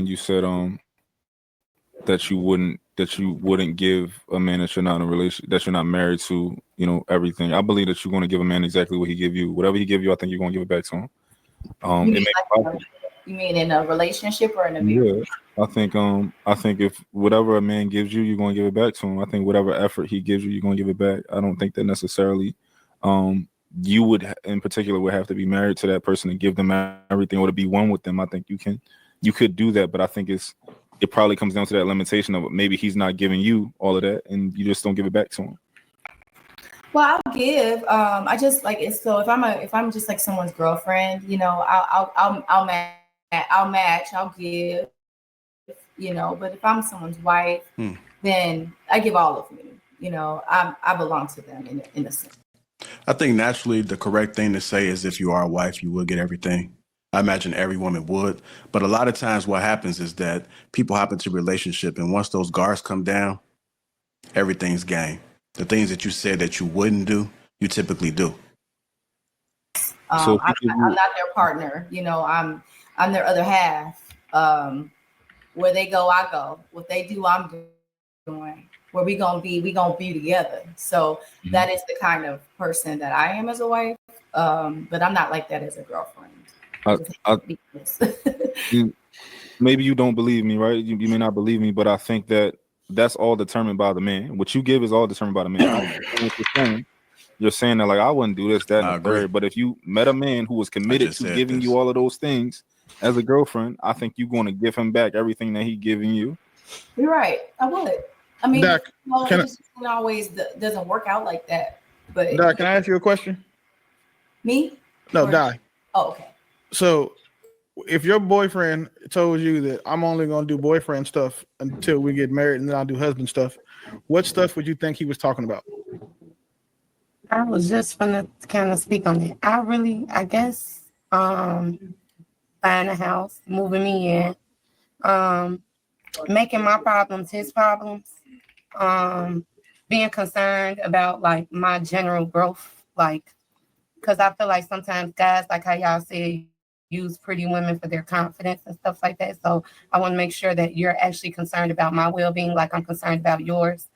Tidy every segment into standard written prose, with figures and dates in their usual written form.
you said that you wouldn't give a man that you're not in a relationship, that you're not married to, everything. I believe that you're going to give a man exactly what he give you. Whatever he give you, I think you're going to give it back to him. You mean in a relationship or in a marriage? Yeah, I think if whatever a man gives you, you're going to give it back to him. I think whatever effort he gives you, you're going to give it back. I don't think that necessarily you would in particular would have to be married to that person and give them everything or to be one with them. I think you could do that, but I think it probably comes down to that limitation of maybe he's not giving you all of that and you just don't give it back to him. Well, I'll give. I just like it. So if I'm just like someone's girlfriend, I'll match. I'll give. But if I'm someone's wife, then I give all of me. I belong to them in a sense. I think naturally the correct thing to say is if you are a wife, you will get everything. I imagine every woman would. But a lot of times what happens is that people hop into a relationship, and once those guards come down, everything's game. The things that you said that you wouldn't do, you typically do. I'm not their partner. I'm their other half. Where they go, I go. What they do, I'm doing. Where we gonna be together. So that is the kind of person that I am as a wife. But I'm not like that as a girlfriend. Maybe you don't believe me, right? You may not believe me, but I think that's all determined by the man. What you give is all determined by the man. You're saying that like I wouldn't do this, that, and the third. But if you met a man who was committed to giving you all of those things as a girlfriend, I think you're going to give him back everything that he's giving you. You're right. I would. I mean, Doc, it just always doesn't work out like that. But Doc, can I ask you a question? Me? No, Doc. Oh, okay. So if your boyfriend told you that I'm only going to do boyfriend stuff until we get married and then I'll do husband stuff, what stuff would you think he was talking about? I was just going to kind of speak on it. I guess, buying a house, moving me in, making my problems his problems, being concerned about like my general growth, like, because I feel like sometimes guys, like how y'all say, use pretty women for their confidence and stuff like that. So I want to make sure that you're actually concerned about my well-being, like I'm concerned about yours.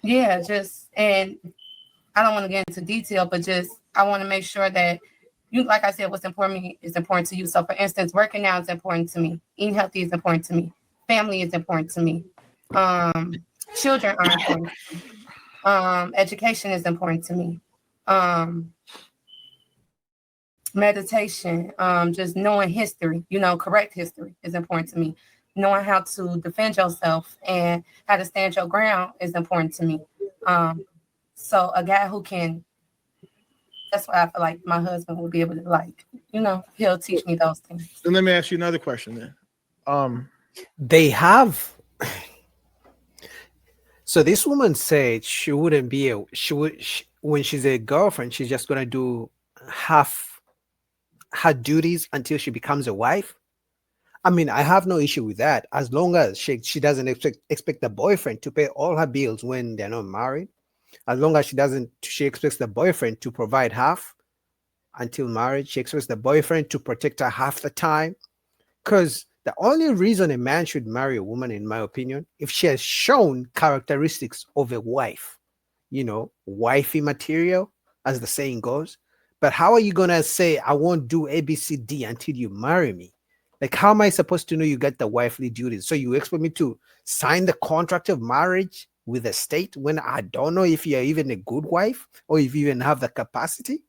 Yeah, just, and I don't want to get into detail, but just I want to make sure that you, like I said, what's important to me is important to you. So for instance, working out is important to me. Eating healthy is important to me. Family is important to me. Children are important to me. Education is important to me. Meditation, just knowing history, correct history is important to me. Knowing how to defend yourself and how to stand your ground is important to me. So a guy who can, that's why I feel like my husband will be able to he'll teach me those things. Then let me ask you another question then. They have. So this woman said she wouldn't be when she's a girlfriend, she's just going to do half her duties until she becomes a wife. I mean, I have no issue with that as long as she doesn't expect the boyfriend to pay all her bills when they're not married. As long as she expects the boyfriend to provide half until marriage. She expects the boyfriend to protect her half the time. Because the only reason a man should marry a woman, in my opinion, if she has shown characteristics of a wife, wifey material, as the saying goes. But how are you going to say, I won't do A, B, C, D until you marry me? Like, how am I supposed to know you got the wifely duties? So you expect me to sign the contract of marriage with the state when I don't know if you're even a good wife or if you even have the capacity?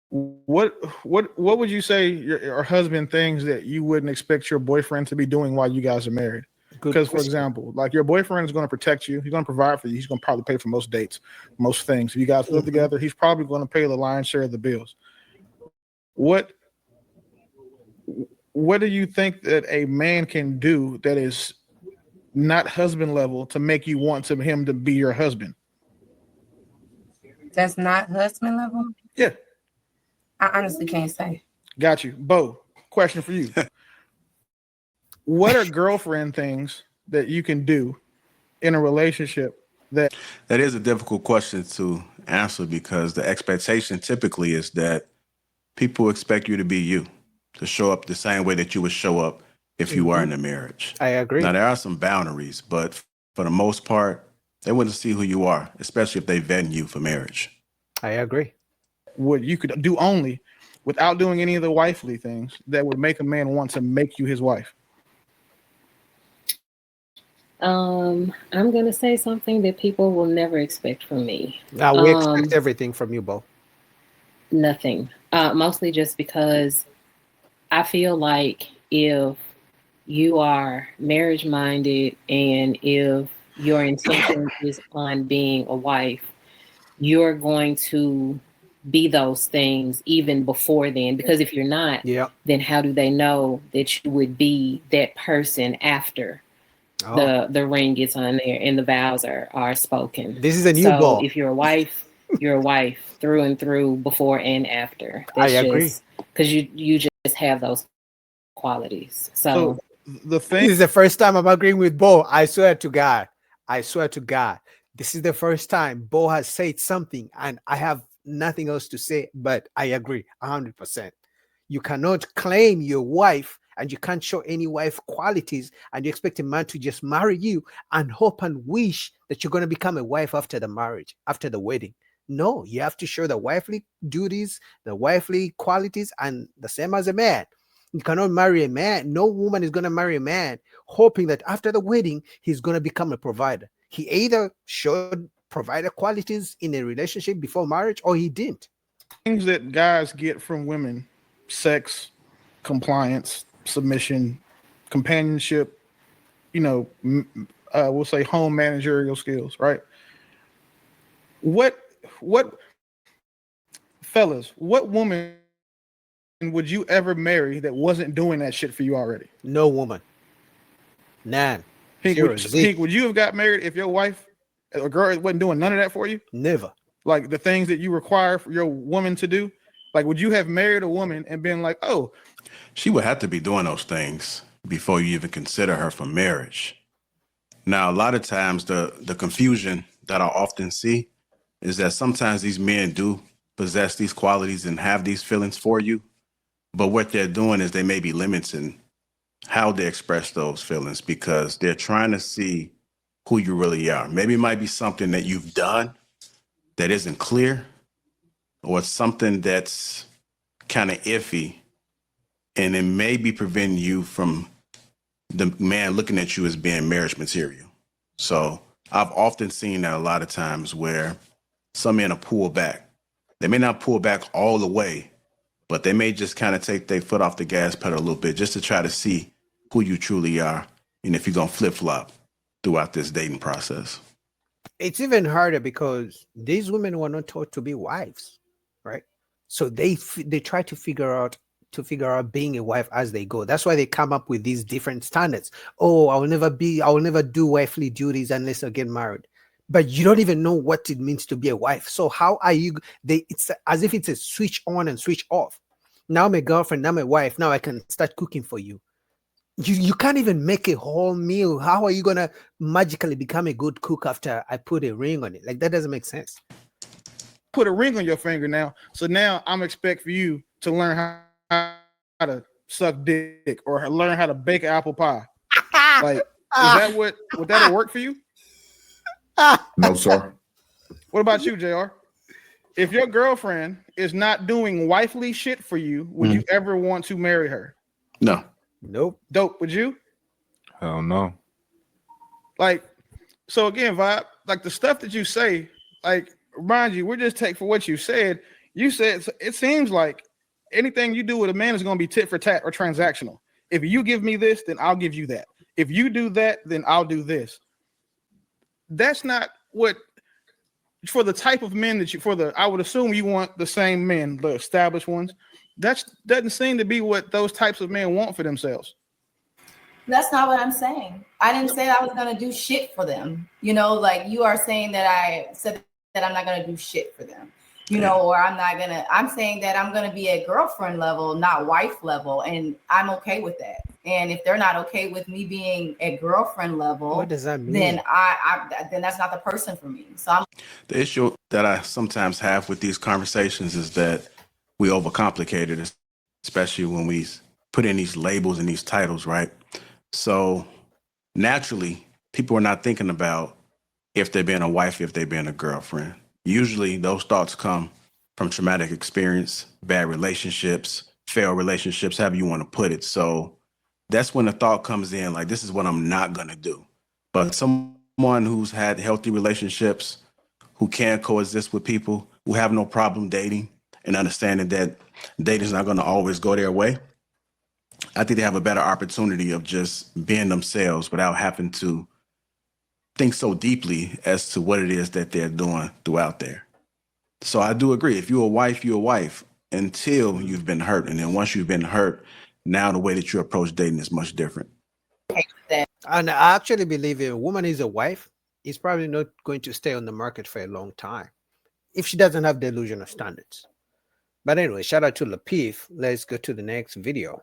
What would you say your husband things that you wouldn't expect your boyfriend to be doing while you guys are married? Because, for example, like your boyfriend is going to protect you. He's going to provide for you. He's going to probably pay for most dates, most things. If you guys live together, he's probably going to pay the lion's share of the bills. What do you think that a man can do that is not husband level to make you want him to be your husband? That's not husband level? Yeah. I honestly can't say. Got you. Bo, question for you. What are girlfriend things that you can do in a relationship That is a difficult question to answer because the expectation typically is that people expect you to be you, to show up the same way that you would show up if you were in a marriage. I agree. Now, there are some boundaries, but for the most part, they wouldn't see who you are, especially if they vet you for marriage. I agree. What you could do only without doing any of the wifely things that would make a man want to make you his wife. I'm gonna say something that people will never expect from me. Now we expect everything from you, Bo. Nothing. Mostly just because I feel like if you are marriage minded and if your intention is on being a wife, you're going to be those things even before then. Because if you're not, then how do they know that you would be that person after the ring gets on there and the vows are spoken? This is a new ball. If you're a wife, you're a wife through and through, before and after. I agree. Because you just have those qualities. So the thing, this is the first time I'm agreeing with Bo. I swear to God. This is the first time Bo has said something and I have nothing else to say, but I agree 100%. You cannot claim your wife and you can't show any wife qualities and you expect a man to just marry you and hope and wish that you're going to become a wife after the marriage, after the wedding. No, you have to show the wifely duties, the wifely qualities, and the same as a man. You cannot marry a man. No woman is going to marry a man hoping that after the wedding, he's going to become a provider. He either showed provider qualities in a relationship before marriage or he didn't. Things that guys get from women: sex, compliance, submission, companionship, we'll say home managerial skills, right? What fellas, what woman would you ever marry that wasn't doing that shit for you already? No woman. None. Pink, would you have got married if your wife or girl wasn't doing none of that for you? Never. Like the things that you require for your woman to do? Like, would you have married a woman and been like, oh, she would have to be doing those things before you even consider her for marriage? Now, a lot of times the confusion that I often see is that sometimes these men do possess these qualities and have these feelings for you, but what they're doing is they may be limiting how they express those feelings because they're trying to see who you really are. Maybe it might be something that you've done that isn't clear, or something that's kind of iffy, and it may be preventing you from the man looking at you as being marriage material. So I've often seen that a lot of times where some men will pull back. They may not pull back all the way, but they may just kind of take their foot off the gas pedal a little bit just to try to see who you truly are and if you're going to flip-flop throughout this dating process. It's even harder because these women were not taught to be wives, right? So they try to figure out being a wife as they go. That's why they come up with these different standards. Oh, I will never do wifely duties unless I get married. But you don't even know what it means to be a wife. So how are you? It's as if it's a switch on and switch off. Now I'm a girlfriend, now I'm a wife. Now I can start cooking for you. You can't even make a whole meal. How are you gonna magically become a good cook after I put a ring on it? Like, that doesn't make sense. Put a ring on your finger now. So now I'm expect for you to learn how to suck dick or learn how to bake apple pie. Like, is that would that work for you? No, sir. What about you, JR? If your girlfriend is not doing wifely shit for you, would you ever want to marry her? No. Nope. Dope, would you? Hell no. Like, so again, Vibe, like the stuff that you say, like, remind you, we're just take for what you said. You said it seems like anything you do with a man is going to be tit for tat or transactional. If you give me this, then I'll give you that. If you do that, then I'll do this. That's not what, for the type of men that I would assume you want the same men, the established ones. That doesn't seem to be what those types of men want for themselves. That's not what I'm saying. I didn't say I was going to do shit for them. Like you are saying that I said that I'm not going to do shit for them, or I'm saying that I'm going to be at girlfriend level, not wife level. And I'm okay with that. And if they're not okay with me being at girlfriend level, What does that mean? then then that's not the person for me. So I'm The issue that I sometimes have with these conversations is that we overcomplicate it, especially when we put in these labels and these titles, right? So naturally, people are not thinking about if they're being a wife, if they're being a girlfriend. Usually those thoughts come from traumatic experience, bad relationships, failed relationships, however you want to put it. So that's when the thought comes in, like, this is what I'm not going to do. But someone who's had healthy relationships, who can coexist with people, who have no problem dating and understanding that dating is not going to always go their way, I think they have a better opportunity of just being themselves without having to think so deeply as to what it is that they're doing throughout there. So I do agree. If you're a wife, you're a wife until you've been hurt. And then once you've been hurt, now the way that you approach dating is much different. And I actually believe if a woman is a wife, is probably not going to stay on the market for a long time if she doesn't have delusional standards. But anyway, shout out to Lapif. Let's go to the next video.